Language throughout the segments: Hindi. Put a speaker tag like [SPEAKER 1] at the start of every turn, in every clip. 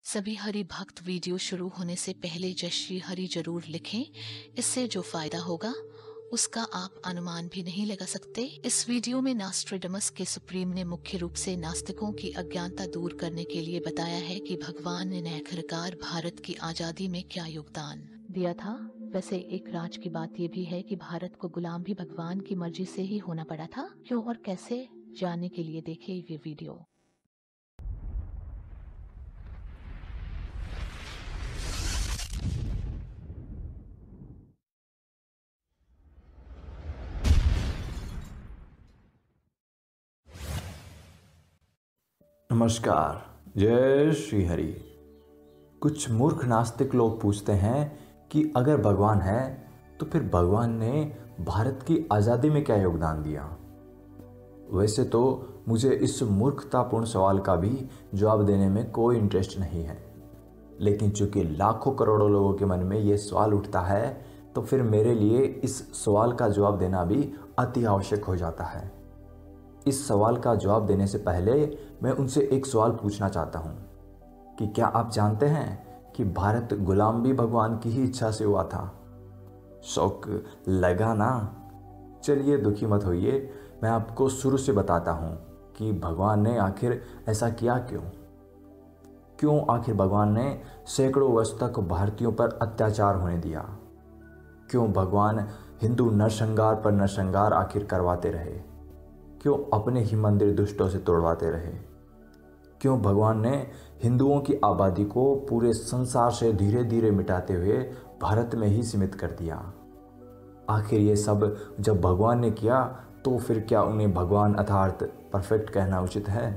[SPEAKER 1] सभी हरि भक्त वीडियो शुरू होने से पहले जय श्री हरि जरूर लिखें। इससे जो फायदा होगा उसका आप अनुमान भी नहीं लगा सकते। इस वीडियो में नास्ट्रेडमस के सुप्रीम ने मुख्य रूप से नास्तिकों की अज्ञानता दूर करने के लिए बताया है कि भगवान ने आखिरकार भारत की आजादी में क्या योगदान दिया था। वैसे एक राज की बात यह भी है कि भारत को गुलाम भी भगवान की मर्जी से ही होना पड़ा था। क्यों और कैसे, जानने के लिए देखिए ये वीडियो।
[SPEAKER 2] नमस्कार, जय श्री हरि। कुछ मूर्ख नास्तिक लोग पूछते हैं कि अगर भगवान है तो फिर भगवान ने भारत की आज़ादी में क्या योगदान दिया। वैसे तो मुझे इस मूर्खतापूर्ण सवाल का भी जवाब देने में कोई इंटरेस्ट नहीं है, लेकिन चूंकि लाखों करोड़ों लोगों के मन में ये सवाल उठता है तो फिर मेरे लिए इस सवाल का जवाब देना भी अति आवश्यक हो जाता है। इस सवाल का जवाब देने से पहले मैं उनसे एक सवाल पूछना चाहता हूं कि क्या आप जानते हैं कि भारत गुलाम भी भगवान की ही इच्छा से हुआ था। शौक लगा ना? चलिए दुखी मत होइए, मैं आपको शुरू से बताता हूं कि भगवान ने आखिर ऐसा किया क्यों आखिर भगवान ने सैकड़ों वर्ष तक भारतीयों पर अत्याचार होने दिया। क्यों भगवान हिंदू नरसंहार पर नरसंहार आखिर करवाते रहे। क्यों अपने ही मंदिर दुष्टों से तोड़वाते रहे। क्यों भगवान ने हिंदुओं की आबादी को पूरे संसार से धीरे धीरे मिटाते हुए भारत में ही सीमित कर दिया। आखिर ये सब जब भगवान ने किया तो फिर क्या उन्हें भगवान अर्थात परफेक्ट कहना उचित है?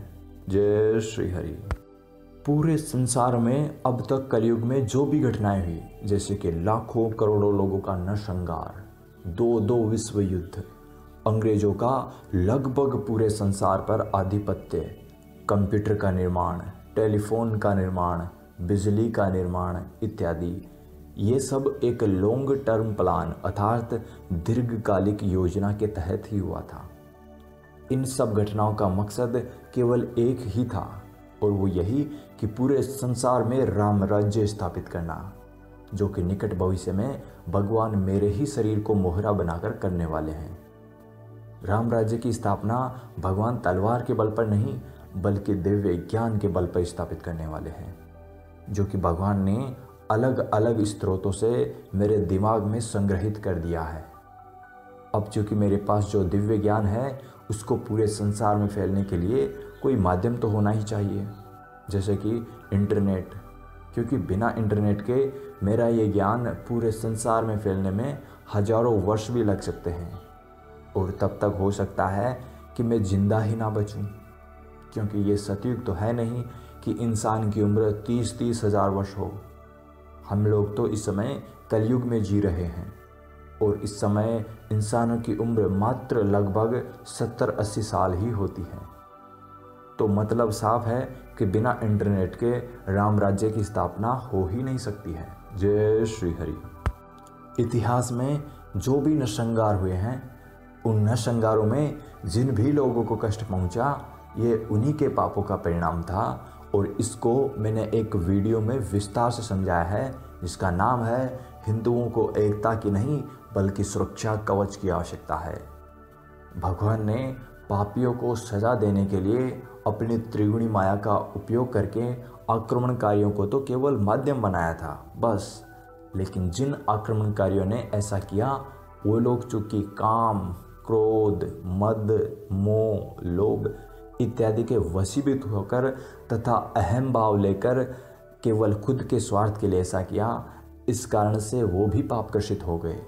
[SPEAKER 2] जय श्री हरि। पूरे संसार में अब तक कलयुग में जो भी घटनाएं हुई, जैसे कि लाखों करोड़ों लोगों का नरसंहार, दो विश्व युद्ध, अंग्रेजों का लगभग पूरे संसार पर आधिपत्य, कंप्यूटर का निर्माण, टेलीफोन का निर्माण, बिजली का निर्माण इत्यादि, ये सब एक लॉन्ग टर्म प्लान अर्थात दीर्घकालिक योजना के तहत ही हुआ था। इन सब घटनाओं का मकसद केवल एक ही था और वो यही कि पूरे संसार में राम राज्य स्थापित करना, जो कि निकट भविष्य में भगवान मेरे ही शरीर को मोहरा बनाकर करने वाले हैं। राम राज्य की स्थापना भगवान तलवार के बल पर नहीं बल्कि दिव्य ज्ञान के बल पर स्थापित करने वाले हैं, जो कि भगवान ने अलग अलग स्रोतों से मेरे दिमाग में संग्रहित कर दिया है। अब चूंकि मेरे पास जो दिव्य ज्ञान है उसको पूरे संसार में फैलने के लिए कोई माध्यम तो होना ही चाहिए, जैसे कि इंटरनेट, क्योंकि बिना इंटरनेट के मेरा ये ज्ञान पूरे संसार में फैलने में हजारों वर्ष भी लग सकते हैं और तब तक हो सकता है कि मैं जिंदा ही ना बचूं, क्योंकि ये सतयुग तो है नहीं कि इंसान की उम्र 30-30 हजार वर्ष हो। हम लोग तो इस समय कलयुग में जी रहे हैं और इस समय इंसानों की उम्र मात्र लगभग 70-80 साल ही होती है। तो मतलब साफ है कि बिना इंटरनेट के राम राज्य की स्थापना हो ही नहीं सकती है। जय श्री हरि। इतिहास में जो भी नरसंहार हुए हैं, उन नरसंहारों में जिन भी लोगों को कष्ट पहुंचा, ये उन्हीं के पापों का परिणाम था और इसको मैंने एक वीडियो में विस्तार से समझाया है, जिसका नाम है हिंदुओं को एकता की नहीं बल्कि सुरक्षा कवच की आवश्यकता है। भगवान ने पापियों को सजा देने के लिए अपनी त्रिगुणी माया का उपयोग करके आक्रमणकारियों को तो केवल माध्यम बनाया था बस, लेकिन जिन आक्रमणकारियों ने ऐसा किया वो लोग चूंकि काम, क्रोध, मद, मोह, लोभ इत्यादि के वशीभूत होकर तथा अहम भाव लेकर केवल खुद के स्वार्थ के लिए ऐसा किया, इस कारण से वो भी पापग्रसित हो गए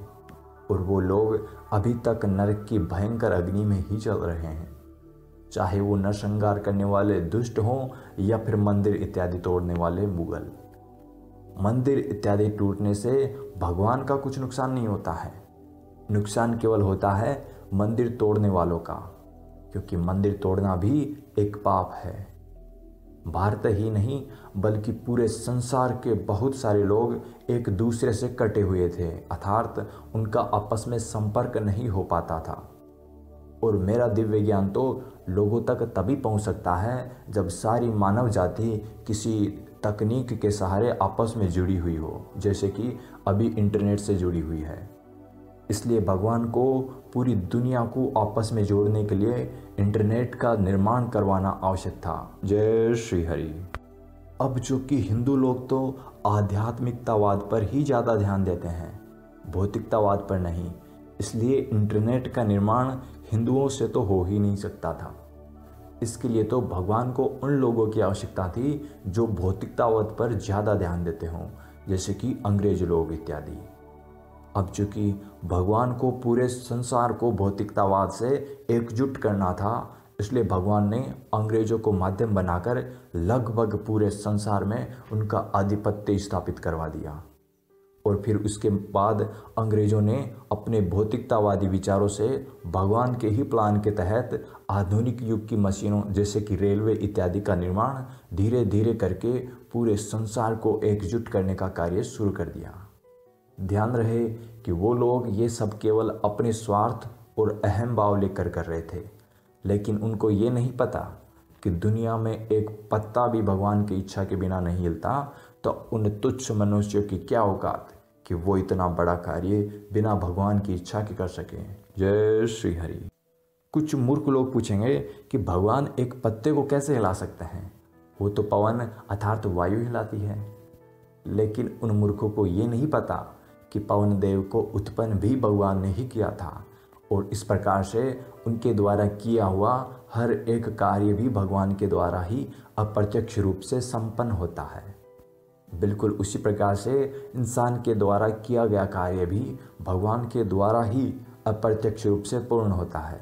[SPEAKER 2] और वो लोग अभी तक नरक की भयंकर अग्नि में ही चल रहे हैं, चाहे वो नरसंहार करने वाले दुष्ट हों या फिर मंदिर इत्यादि तोड़ने वाले मुगल। मंदिर इत्यादि टूटने से भगवान का कुछ नुकसान नहीं होता है, नुकसान केवल होता है मंदिर तोड़ने वालों का, क्योंकि मंदिर तोड़ना भी एक पाप है। भारत ही नहीं बल्कि पूरे संसार के बहुत सारे लोग एक दूसरे से कटे हुए थे, अर्थात उनका आपस में संपर्क नहीं हो पाता था। और मेरा दिव्य ज्ञान तो लोगों तक तभी पहुंच सकता है जब सारी मानव जाति किसी तकनीक के सहारे आपस में जुड़ी हुई हो, जैसे कि अभी इंटरनेट से जुड़ी हुई है। इसलिए भगवान को पूरी दुनिया को आपस में जोड़ने के लिए इंटरनेट का निर्माण करवाना आवश्यक था। जय श्री हरि। अब चूंकि हिंदू लोग तो आध्यात्मिकतावाद पर ही ज़्यादा ध्यान देते हैं, भौतिकतावाद पर नहीं, इसलिए इंटरनेट का निर्माण हिंदुओं से तो हो ही नहीं सकता था। इसके लिए तो भगवान को उन लोगों की आवश्यकता थी जो भौतिकतावाद पर ज़्यादा ध्यान देते हों, जैसे कि अंग्रेज लोग इत्यादि। अब चूंकि भगवान को पूरे संसार को भौतिकतावाद से एकजुट करना था, इसलिए भगवान ने अंग्रेजों को माध्यम बनाकर लगभग पूरे संसार में उनका आधिपत्य स्थापित करवा दिया। और फिर उसके बाद अंग्रेजों ने अपने भौतिकतावादी विचारों से भगवान के ही प्लान के तहत आधुनिक युग की मशीनों जैसे कि रेलवे इत्यादि का निर्माण धीरे धीरे करके पूरे संसार को एकजुट करने का कार्य शुरू कर दिया। ध्यान रहे कि वो लोग ये सब केवल अपने स्वार्थ और अहम भाव लेकर कर रहे थे, लेकिन उनको ये नहीं पता कि दुनिया में एक पत्ता भी भगवान की इच्छा के बिना नहीं हिलता, तो उन तुच्छ मनुष्यों की क्या औकात कि वो इतना बड़ा कार्य बिना भगवान की इच्छा के कर सकें। जय श्री हरि। कुछ मूर्ख लोग पूछेंगे कि भगवान एक पत्ते को कैसे हिला सकते हैं, वो तो पवन अर्थात वायु हिलाती है। लेकिन उन मूर्खों को ये नहीं पता कि पवन देव को उत्पन्न भी भगवान ने ही किया था, और इस प्रकार से उनके द्वारा किया हुआ हर एक कार्य भी भगवान के द्वारा ही अप्रत्यक्ष रूप से संपन्न होता है। बिल्कुल उसी प्रकार से इंसान के द्वारा किया गया कार्य भी भगवान के द्वारा ही अप्रत्यक्ष रूप से पूर्ण होता है।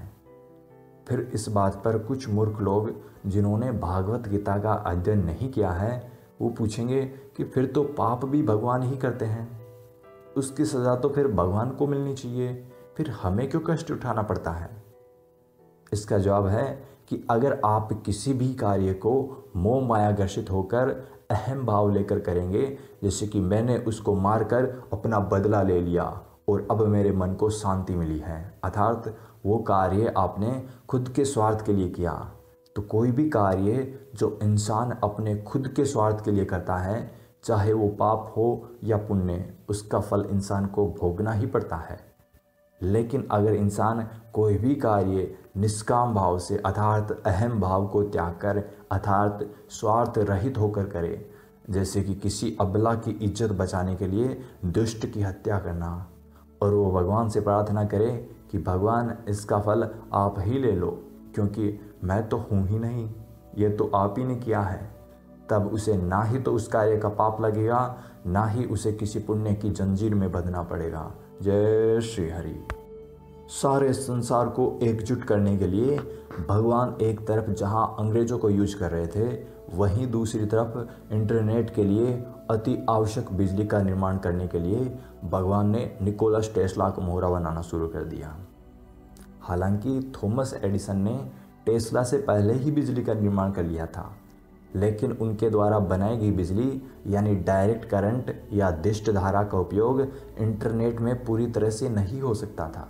[SPEAKER 2] फिर इस बात पर कुछ मूर्ख लोग जिन्होंने भागवत गीता का अध्ययन नहीं किया है, वो पूछेंगे कि फिर तो पाप भी भगवान ही करते हैं, उसकी सज़ा तो फिर भगवान को मिलनी चाहिए, फिर हमें क्यों कष्ट उठाना पड़ता है। इसका जवाब है कि अगर आप किसी भी कार्य को मोह माया ग्रसित होकर अहम भाव लेकर करेंगे, जैसे कि मैंने उसको मारकर अपना बदला ले लिया और अब मेरे मन को शांति मिली है, अर्थात वो कार्य आपने खुद के स्वार्थ के लिए किया, तो कोई भी कार्य जो इंसान अपने खुद के स्वार्थ के लिए करता है, चाहे वो पाप हो या पुण्य, उसका फल इंसान को भोगना ही पड़ता है। लेकिन अगर इंसान कोई भी कार्य निष्काम भाव से अर्थात अहम भाव को त्याग कर अर्थात स्वार्थ रहित होकर करे, जैसे कि किसी अबला की इज्जत बचाने के लिए दुष्ट की हत्या करना, और वो भगवान से प्रार्थना करे कि भगवान इसका फल आप ही ले लो, क्योंकि मैं तो हूँ ही नहीं, ये तो आप ही ने किया है, तब उसे ना ही तो उस कार्य का पाप लगेगा, ना ही उसे किसी पुण्य की जंजीर में बंधना पड़ेगा। जय श्री हरि। सारे संसार को एकजुट करने के लिए भगवान एक तरफ जहां अंग्रेजों को यूज कर रहे थे, वहीं दूसरी तरफ इंटरनेट के लिए अति आवश्यक बिजली का निर्माण करने के लिए भगवान ने निकोलस टेस्ला को मोहरा बनाना शुरू कर दिया। हालांकि थॉमस एडिसन ने टेस्ला से पहले ही बिजली का निर्माण कर लिया था, लेकिन उनके द्वारा बनाई गई बिजली यानी डायरेक्ट करंट या दिष्ट धारा का उपयोग इंटरनेट में पूरी तरह से नहीं हो सकता था।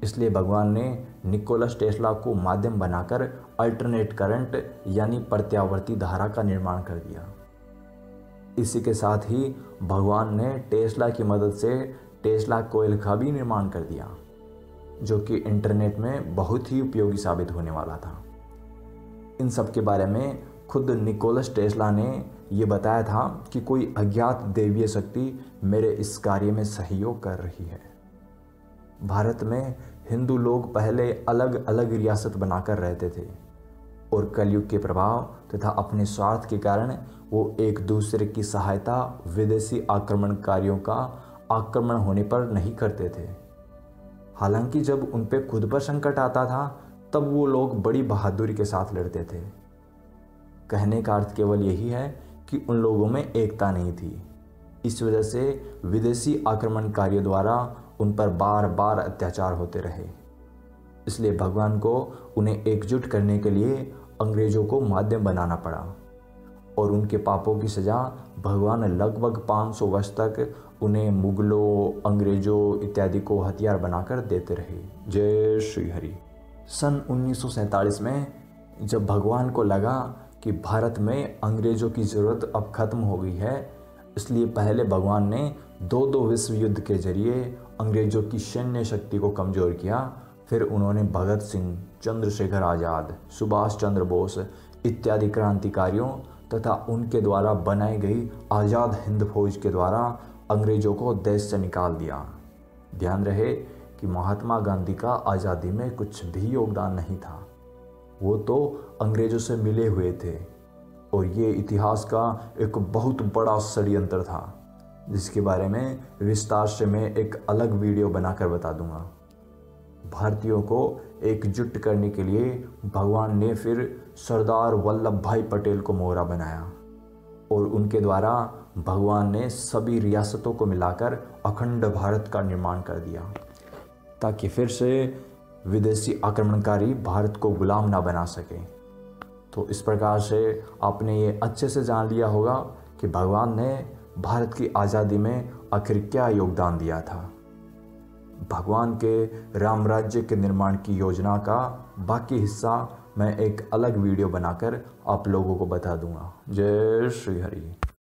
[SPEAKER 2] इसलिए भगवान ने निकोलस टेस्ला को माध्यम बनाकर अल्टरनेट करंट यानी प्रत्यावर्ती धारा का निर्माण कर दिया। इसी के साथ ही भगवान ने टेस्ला की मदद से टेस्ला कोयल का भी निर्माण कर दिया, जो कि इंटरनेट में बहुत ही उपयोगी साबित होने वाला था। इन सब के बारे में खुद निकोलस टेस्ला ने ये बताया था कि कोई अज्ञात दैवीय शक्ति मेरे इस कार्य में सहयोग कर रही है। भारत में हिंदू लोग पहले अलग अलग रियासत बनाकर रहते थे और कलयुग के प्रभाव तथा अपने स्वार्थ के कारण वो एक दूसरे की सहायता विदेशी आक्रमणकारियों का आक्रमण होने पर नहीं करते थे। हालांकि जब उन पे खुद पर संकट आता था तब वो लोग बड़ी बहादुरी के साथ लड़ते थे। कहने का अर्थ केवल यही है कि उन लोगों में एकता नहीं थी। इस वजह से विदेशी आक्रमणकारियों द्वारा उन पर बार बार अत्याचार होते रहे। इसलिए भगवान को उन्हें एकजुट करने के लिए अंग्रेजों को माध्यम बनाना पड़ा और उनके पापों की सज़ा भगवान लगभग 500 वर्ष तक उन्हें मुगलों, अंग्रेजों इत्यादि को हथियार बनाकर देते रहे। जय श्री हरि। सन 1947 में जब भगवान को लगा कि भारत में अंग्रेज़ों की ज़रूरत अब ख़त्म हो गई है, इसलिए पहले भगवान ने दो विश्व युद्ध के जरिए अंग्रेज़ों की सैन्य शक्ति को कमज़ोर किया। फिर उन्होंने भगत सिंह, चंद्रशेखर आज़ाद, सुभाष चंद्र बोस इत्यादि क्रांतिकारियों तथा उनके द्वारा बनाई गई आज़ाद हिंद फौज के द्वारा अंग्रेज़ों को देश से निकाल दिया। ध्यान रहे कि महात्मा गांधी का आज़ादी में कुछ भी योगदान नहीं था, वो तो अंग्रेज़ों से मिले हुए थे और ये इतिहास का एक बहुत बड़ा षड्यंत्र था, जिसके बारे में विस्तार से मैं एक अलग वीडियो बनाकर बता दूंगा। भारतीयों को एकजुट करने के लिए भगवान ने फिर सरदार वल्लभ भाई पटेल को मोहरा बनाया और उनके द्वारा भगवान ने सभी रियासतों को मिलाकर अखंड भारत का निर्माण कर दिया, ताकि फिर से विदेशी आक्रमणकारी भारत को गुलाम ना बना सके। तो इस प्रकार से आपने ये अच्छे से जान लिया होगा कि भगवान ने भारत की आज़ादी में आखिर क्या योगदान दिया था। भगवान के राम राज्य के निर्माण की योजना का बाकी हिस्सा मैं एक अलग वीडियो बनाकर आप लोगों को बता दूंगा। जय श्री हरि।